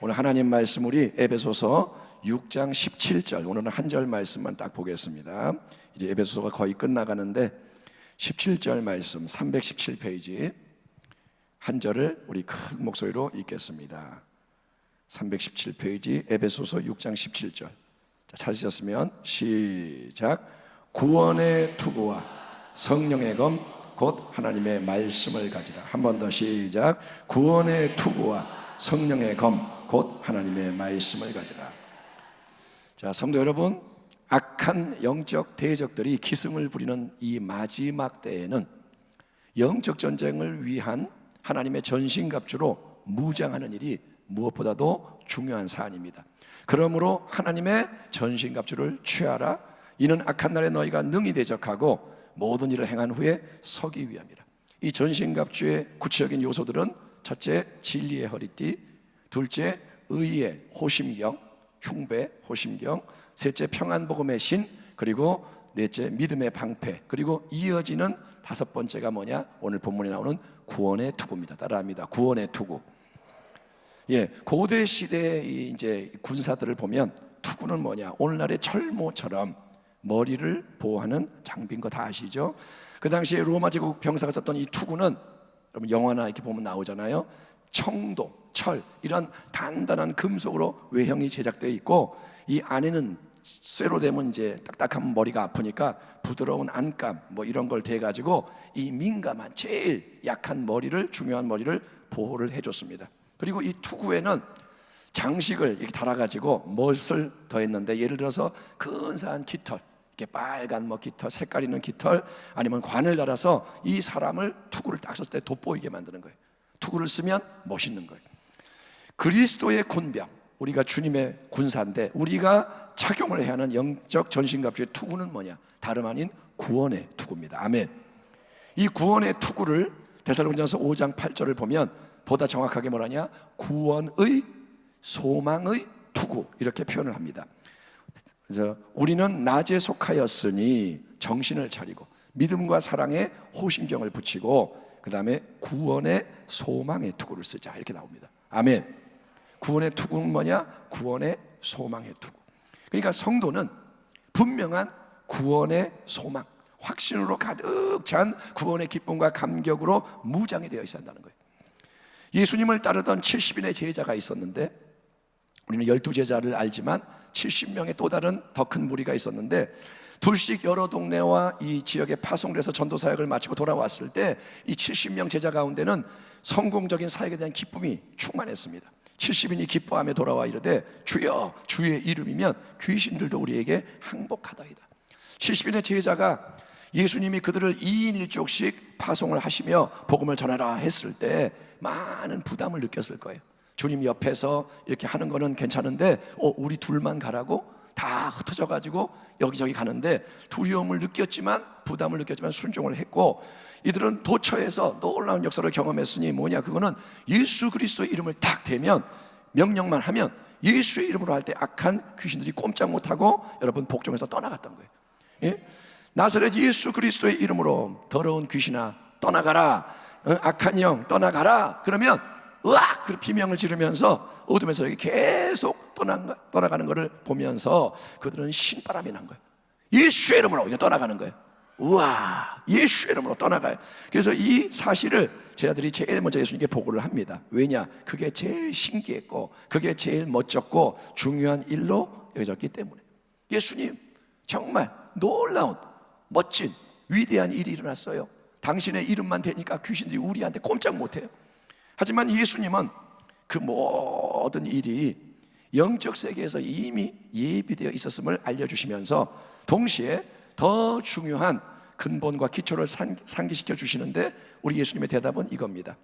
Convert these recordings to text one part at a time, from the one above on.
오늘 하나님 말씀 우리 에베소서 6장 17절, 오늘은 한 절 말씀만 딱 보겠습니다. 이제 에베소서가 거의 끝나가는데 17절 말씀 317페이지 한 절을 우리 큰 목소리로 읽겠습니다. 317페이지 에베소서 6장 17절. 자, 찾으셨으면 시작. 구원의 투구와 성령의 검 곧 하나님의 말씀을 가지라. 한 번 더 시작. 구원의 투구와 성령의 검 곧 하나님의 말씀을 가지라. 자, 성도 여러분, 악한 영적 대적들이 기승을 부리는 이 마지막 때에는 영적 전쟁을 위한 하나님의 전신갑주로 무장하는 일이 무엇보다도 중요한 사안입니다. 그러므로 하나님의 전신갑주를 취하라. 이는 악한 날에 너희가 능히 대적하고 모든 일을 행한 후에 서기 위함이라. 이 전신갑주의 구체적인 요소들은 첫째, 진리의 허리띠, 둘째, 의의 호심경, 흉배, 호심경, 셋째, 평안복음의 신, 그리고 넷째, 믿음의 방패, 그리고 이어지는 다섯 번째가 뭐냐? 오늘 본문에 나오는 구원의 투구입니다. 따라합니다. 구원의 투구. 예, 고대 시대의 이제 군사들을 보면 투구는 뭐냐? 오늘날의 철모처럼 머리를 보호하는 장비인 거 다 아시죠? 그 당시에 로마 제국 병사가 썼던 이 투구는 여러분 영화나 이렇게 보면 나오잖아요. 청도, 철 이런 단단한 금속으로 외형이 제작되어 있고 이 안에는 쇠로 되면 이제 딱딱한 머리가 아프니까 부드러운 안감 뭐 이런 걸 대가지고 이 민감한 제일 약한 머리를, 중요한 머리를 보호를 해줬습니다. 그리고 이 투구에는 장식을 이렇게 달아가지고 멋을 더했는데, 예를 들어서 근사한 깃털, 이렇게 빨간 뭐 깃털, 색깔 있는 깃털, 아니면 관을 달아서 이 사람을 투구를 딱 썼을 때 돋보이게 만드는 거예요. 투구를 쓰면 멋있는 거예요. 그리스도의 군병, 우리가 주님의 군사인데 우리가 착용을 해야 하는 영적 전신갑주의 투구는 뭐냐? 다름 아닌 구원의 투구입니다. 아멘. 이 구원의 투구를 데살로니가서 5장 8절을 보면 보다 정확하게 뭐라냐? 구원의 소망의 투구, 이렇게 표현을 합니다. 그래서 우리는 낮에 속하였으니 정신을 차리고 믿음과 사랑의 호심경을 붙이고 그 다음에 구원의 소망의 투구를 쓰자, 이렇게 나옵니다. 아멘. 구원의 투구는 뭐냐? 구원의 소망의 투구. 그러니까 성도는 분명한 구원의 소망, 확신으로 가득 찬 구원의 기쁨과 감격으로 무장이 되어 있어야 한다는 거예요. 예수님을 따르던 70인의 제자가 있었는데, 우리는 12제자를 알지만 70명의 또 다른 더 큰 무리가 있었는데, 둘씩 여러 동네와 이 지역에 파송돼서 전도사역을 마치고 돌아왔을 때 이 70명 제자 가운데는 성공적인 사역에 대한 기쁨이 충만했습니다. 70인이 기뻐하며 돌아와 이르되 주여, 주의 이름이면 귀신들도 우리에게 항복하다이다. 70인의 제자가 예수님이 그들을 2인 1족씩 파송을 하시며 복음을 전하라 했을 때 많은 부담을 느꼈을 거예요. 주님 옆에서 이렇게 하는 거는 괜찮은데 우리 둘만 가라고? 다 흩어져 가지고 여기저기 가는데 두려움을 느꼈지만, 부담을 느꼈지만 순종을 했고, 이들은 도처에서 놀라운 역사를 경험했으니 뭐냐? 그거는 예수 그리스도의 이름을 딱 대면, 명령만 하면 예수의 이름으로 할 때 악한 귀신들이 꼼짝 못하고 여러분 복종해서 떠나갔던 거예요. 예? 나사렛 예수 그리스도의 이름으로 더러운 귀신아 떠나가라, 악한 영 떠나가라. 그러면 으악! 그 비명을 지르면서 어둠에서 여기 계속 떠나가는 것을 보면서 그들은 신바람이 난 거예요. 예수의 이름으로 그냥 떠나가는 거예요. 우와, 예수의 이름으로 떠나가요. 그래서 이 사실을 제자들이 제일 먼저 예수님께 보고를 합니다. 왜냐? 그게 제일 신기했고 그게 제일 멋졌고 중요한 일로 여겨졌기 때문에. 예수님, 정말 놀라운 멋진 위대한 일이 일어났어요. 당신의 이름만 대니까 귀신들이 우리한테 꼼짝 못해요. 하지만 예수님은 그 모든 일이 영적 세계에서 이미 예비되어 있었음을 알려주시면서 동시에 더 중요한 근본과 기초를 상기시켜 주시는데, 우리 예수님의 대답은 이겁니다.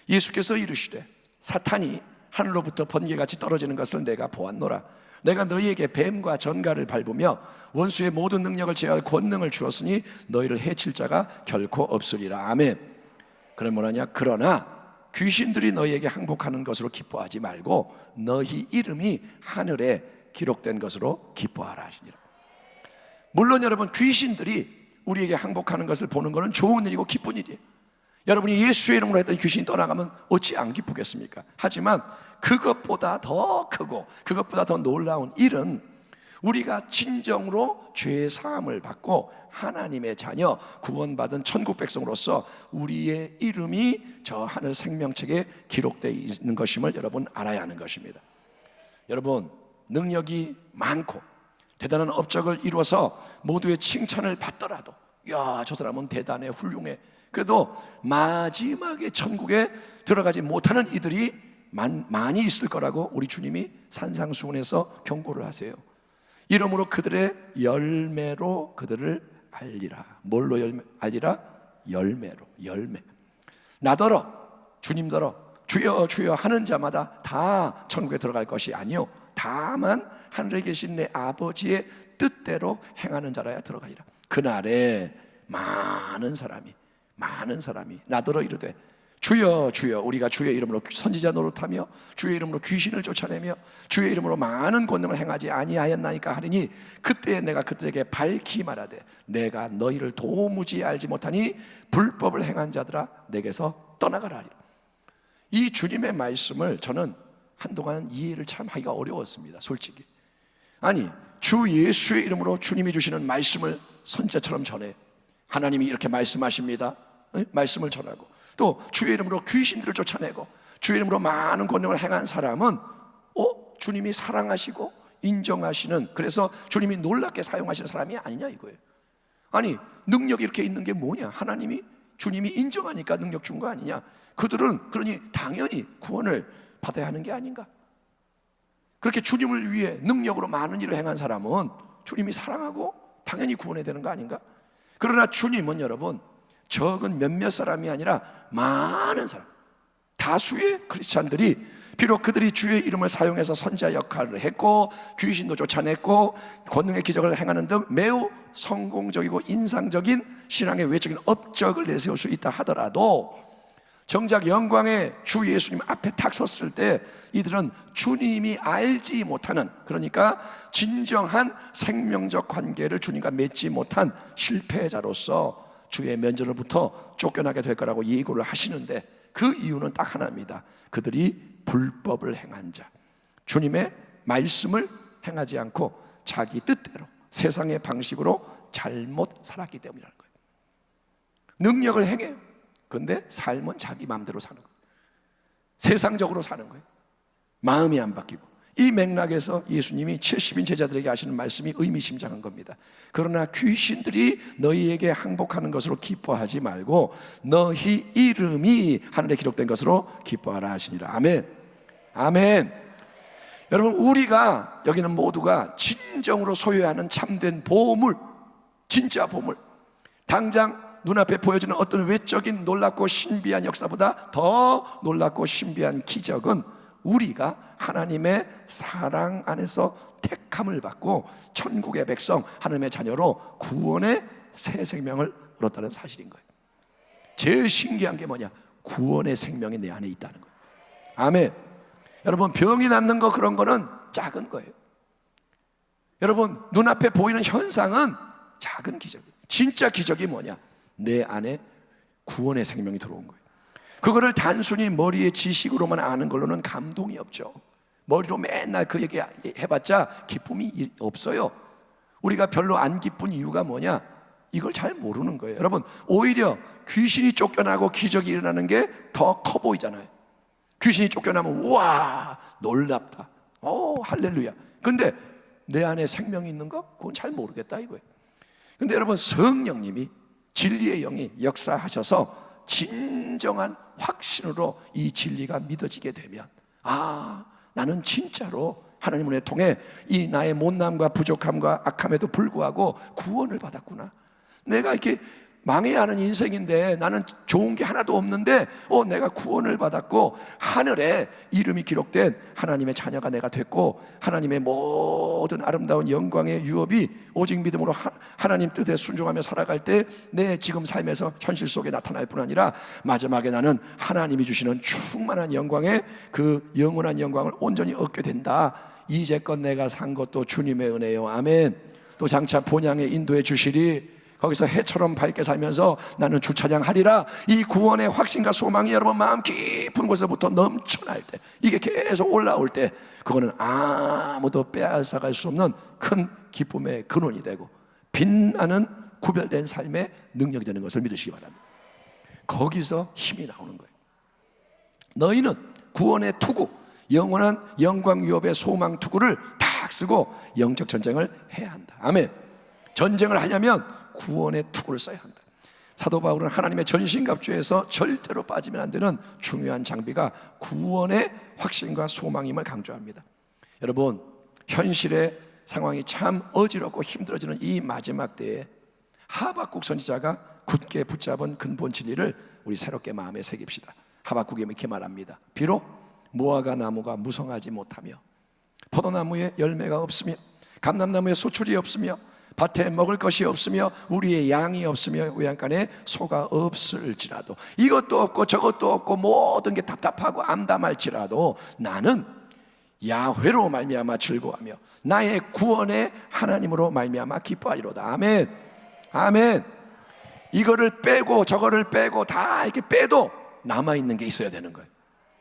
예수께서 이르시되 사탄이 하늘로부터 번개같이 떨어지는 것을 내가 보았노라. 내가 너희에게 뱀과 전갈을 밟으며 원수의 모든 능력을 제어할 권능을 주었으니 너희를 해칠 자가 결코 없으리라. 아멘. 그럼 뭐라냐? 그러나 귀신들이 너희에게 항복하는 것으로 기뻐하지 말고 너희 이름이 하늘에 기록된 것으로 기뻐하라 하시니라. 물론 여러분, 귀신들이 우리에게 항복하는 것을 보는 것은 좋은 일이고 기쁜 일이에요. 여러분이 예수의 이름으로 했던 귀신이 떠나가면 어찌 안 기쁘겠습니까? 하지만 그것보다 더 크고 그것보다 더 놀라운 일은 우리가 진정으로 죄의 사함을 받고 하나님의 자녀, 구원받은 천국 백성으로서 우리의 이름이 저 하늘 생명책에 기록되어 있는 것임을 여러분 알아야 하는 것입니다. 여러분, 능력이 많고 대단한 업적을 이루어서 모두의 칭찬을 받더라도, 야, 저 사람은 대단해, 훌륭해, 그래도 마지막에 천국에 들어가지 못하는 이들이 많이 있을 거라고 우리 주님이 산상수훈에서 경고를 하세요. 이러므로 그들의 열매로 그들을 알리라. 뭘로 알리라? 열매로. 열매. 나더러, 주님더러 주여 주여 하는 자마다 다 천국에 들어갈 것이 아니요, 다만 하늘에 계신 내 아버지의 뜻대로 행하는 자라야 들어가리라. 그날에 많은 사람이 나더러 이르되 주여 주여, 우리가 주의 이름으로 선지자 노릇하며 주의 이름으로 귀신을 쫓아내며 주의 이름으로 많은 권능을 행하지 아니하였나이까 하리니, 그때에 내가 그들에게 밝히 말하되 내가 너희를 도무지 알지 못하니 불법을 행한 자들아 내게서 떠나가라 하리라. 이 주님의 말씀을 저는 한동안 이해를 참 하기가 어려웠습니다, 솔직히. 아니, 주 예수의 이름으로 주님이 주시는 말씀을 선지자처럼 전해. 하나님이 이렇게 말씀하십니다, 말씀을 전하고, 또 주의 이름으로 귀신들을 쫓아내고 주의 이름으로 많은 권능을 행한 사람은 주님이 사랑하시고 인정하시는, 그래서 주님이 놀랍게 사용하시는 사람이 아니냐 이거예요. 아니, 능력이 이렇게 있는 게 뭐냐? 하나님이, 주님이 인정하니까 능력 준 거 아니냐? 그들은 그러니 당연히 구원을 받아야 하는 게 아닌가? 그렇게 주님을 위해 능력으로 많은 일을 행한 사람은 주님이 사랑하고 당연히 구원해야 되는 거 아닌가? 그러나 주님은 여러분, 적은 몇몇 사람이 아니라 많은 사람, 다수의 크리스찬들이, 비록 그들이 주의 이름을 사용해서 선지자 역할을 했고 귀신도 쫓아냈고 권능의 기적을 행하는 등 매우 성공적이고 인상적인 신앙의 외적인 업적을 내세울 수 있다 하더라도, 정작 영광의 주 예수님 앞에 탁 섰을 때 이들은 주님이 알지 못하는, 그러니까 진정한 생명적 관계를 주님과 맺지 못한 실패자로서 주의 면전으로부터 쫓겨나게 될 거라고 예고를 하시는데, 그 이유는 딱 하나입니다. 그들이 불법을 행한 자, 주님의 말씀을 행하지 않고 자기 뜻대로 세상의 방식으로 잘못 살았기 때문이라는 거예요. 능력을 행해요. 그런데 삶은 자기 마음대로 사는 거예요. 세상적으로 사는 거예요. 마음이 안 바뀌고. 이 맥락에서 예수님이 70인 제자들에게 하시는 말씀이 의미심장한 겁니다. 그러나 귀신들이 너희에게 항복하는 것으로 기뻐하지 말고 너희 이름이 하늘에 기록된 것으로 기뻐하라 하시니라. 아멘. 아멘. 여러분, 우리가 여기는 모두가 진정으로 소유해야 하는 참된 보물, 진짜 보물, 당장 눈앞에 보여지는 어떤 외적인 놀랍고 신비한 역사보다 더 놀랍고 신비한 기적은 우리가 하나님의 사랑 안에서 택함을 받고 천국의 백성, 하나님의 자녀로 구원의 새 생명을 얻었다는 사실인 거예요. 제일 신기한 게 뭐냐? 구원의 생명이 내 안에 있다는 거예요. 아멘. 여러분, 병이 낫는 거, 그런 거는 작은 거예요. 여러분, 눈앞에 보이는 현상은 작은 기적이에요. 진짜 기적이 뭐냐? 내 안에 구원의 생명이 들어온 거예요. 그거를 단순히 머리의 지식으로만 아는 걸로는 감동이 없죠. 머리로 맨날 그 얘기 해봤자 기쁨이 없어요. 우리가 별로 안 기쁜 이유가 뭐냐? 이걸 잘 모르는 거예요. 여러분, 오히려 귀신이 쫓겨나고 기적이 일어나는 게 더 커 보이잖아요. 귀신이 쫓겨나면 우와, 놀랍다, 할렐루야. 근데 내 안에 생명이 있는 거? 그건 잘 모르겠다 이거예요. 근데 여러분, 성령님이, 진리의 영이 역사하셔서 진정한 확신으로 이 진리가 믿어지게 되면, 나는 진짜로 하나님 은혜 통해 이 나의 못남과 부족함과 악함에도 불구하고 구원을 받았구나. 내가 이렇게 망해야 하는 인생인데 나는 좋은 게 하나도 없는데 내가 구원을 받았고 하늘에 이름이 기록된 하나님의 자녀가 내가 됐고, 하나님의 모든 아름다운 영광의 유업이 오직 믿음으로 하나님 뜻에 순종하며 살아갈 때 내 지금 삶에서 현실 속에 나타날 뿐 아니라 마지막에 나는 하나님이 주시는 충만한 영광의 그 영원한 영광을 온전히 얻게 된다. 이제껏 내가 산 것도 주님의 은혜요. 아멘. 또 장차 본향에 인도해 주시리. 거기서 해처럼 밝게 살면서 나는 주차장하리라, 이 구원의 확신과 소망이 여러분 마음 깊은 곳에부터 넘쳐날 때, 이게 계속 올라올 때, 그거는 아무도 빼앗아갈 수 없는 큰 기쁨의 근원이 되고 빛나는 구별된 삶의 능력이 되는 것을 믿으시기 바랍니다. 거기서 힘이 나오는 거예요. 너희는 구원의 투구, 영원한 영광 유업의 소망 투구를 딱 쓰고 영적 전쟁을 해야 한다. 아멘. 전쟁을 하려면 구원의 투구를 써야 한다. 사도 바울은 하나님의 전신갑주에서 절대로 빠지면 안 되는 중요한 장비가 구원의 확신과 소망임을 강조합니다. 여러분, 현실의 상황이 참 어지럽고 힘들어지는 이 마지막 때에 하박국 선지자가 굳게 붙잡은 근본 진리를 우리 새롭게 마음에 새깁시다. 하박국이 이렇게 말합니다. 비록 무화과 나무가 무성하지 못하며 포도나무에 열매가 없으며 감람나무에 소출이 없으며 밭에 먹을 것이 없으며 우리의 양이 없으며 외양간에 소가 없을지라도, 이것도 없고 저것도 없고 모든 게 답답하고 암담할지라도 나는 야훼로 말미암아 즐거워하며 나의 구원의 하나님으로 말미암아 기뻐하리로다. 아멘. 아멘. 이거를 빼고 저거를 빼고 다 이렇게 빼도 남아있는 게 있어야 되는 거예요.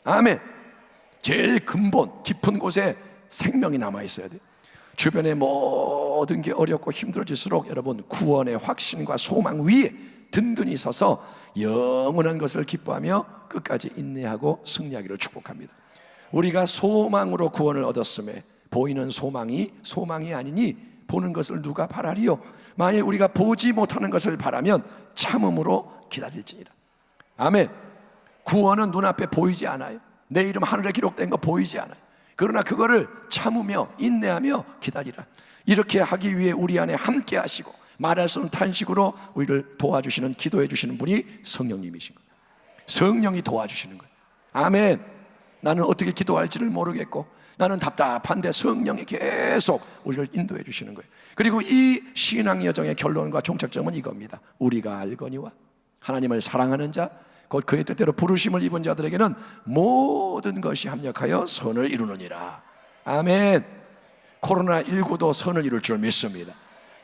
아멘. 제일 근본 깊은 곳에 생명이 남아있어야 돼요. 주변의 모든 게 어렵고 힘들어질수록 여러분, 구원의 확신과 소망 위에 든든히 서서 영원한 것을 기뻐하며 끝까지 인내하고 승리하기를 축복합니다. 우리가 소망으로 구원을 얻었음에 보이는 소망이 아니니 보는 것을 누가 바라리요? 만일 우리가 보지 못하는 것을 바라면 참음으로 기다릴지니라. 아멘. 구원은 눈앞에 보이지 않아요. 내 이름 하늘에 기록된 거 보이지 않아요. 그러나 그거를 참으며 인내하며 기다리라. 이렇게 하기 위해 우리 안에 함께 하시고 말할 수 없는 탄식으로 우리를 도와주시는, 기도해 주시는 분이 성령님이신 거예요. 성령이 도와주시는 거예요. 아멘. 나는 어떻게 기도할지를 모르겠고 나는 답답한데 성령이 계속 우리를 인도해 주시는 거예요. 그리고 이 신앙 여정의 결론과 종착점은 이겁니다. 우리가 알거니와 하나님을 사랑하는 자, 곧 그의 뜻대로 부르심을 입은 자들에게는 모든 것이 합력하여 선을 이루느니라. 아멘. 코로나19도 선을 이룰 줄 믿습니다.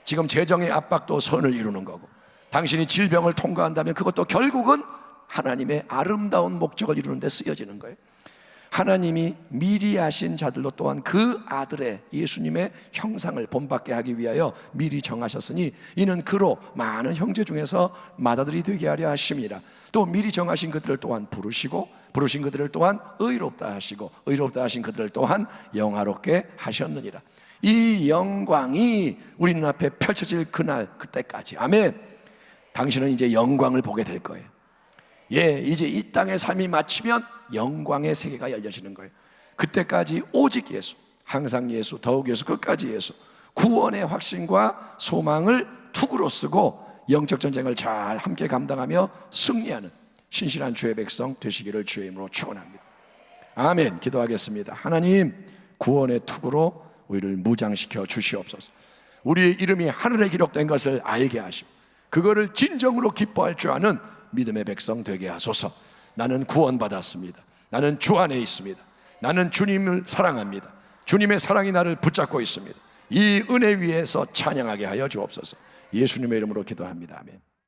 지금 재정의 압박도 선을 이루는 거고, 당신이 질병을 통과한다면 그것도 결국은 하나님의 아름다운 목적을 이루는 데 쓰여지는 거예요. 하나님이 미리 하신 자들로 또한 그 아들의 예수님의 형상을 본받게 하기 위하여 미리 정하셨으니 이는 그로 많은 형제 중에서 맏아들이 되게 하려 하심이라. 또 미리 정하신 그들을 또한 부르시고 부르신 그들을 또한 의롭다 하시고 의롭다 하신 그들을 또한 영화롭게 하셨느니라. 이 영광이 우리 눈앞에 펼쳐질 그날, 그때까지, 아멘, 당신은 이제 영광을 보게 될 거예요. 예, 이제 이 땅의 삶이 마치면 영광의 세계가 열려지는 거예요. 그때까지 오직 예수, 항상 예수, 더욱 예수, 끝까지 예수, 구원의 확신과 소망을 투구로 쓰고 영적 전쟁을 잘 함께 감당하며 승리하는 신실한 주의 백성 되시기를 주의 이름으로 축원합니다. 아멘. 기도하겠습니다. 하나님, 구원의 투구로 우리를 무장시켜 주시옵소서. 우리의 이름이 하늘에 기록된 것을 알게 하시고 그거를 진정으로 기뻐할 줄 아는 믿음의 백성 되게 하소서. 나는 구원받았습니다. 나는 주 안에 있습니다. 나는 주님을 사랑합니다. 주님의 사랑이 나를 붙잡고 있습니다. 이 은혜 위에서 찬양하게 하여 주옵소서. 예수님의 이름으로 기도합니다. 아멘.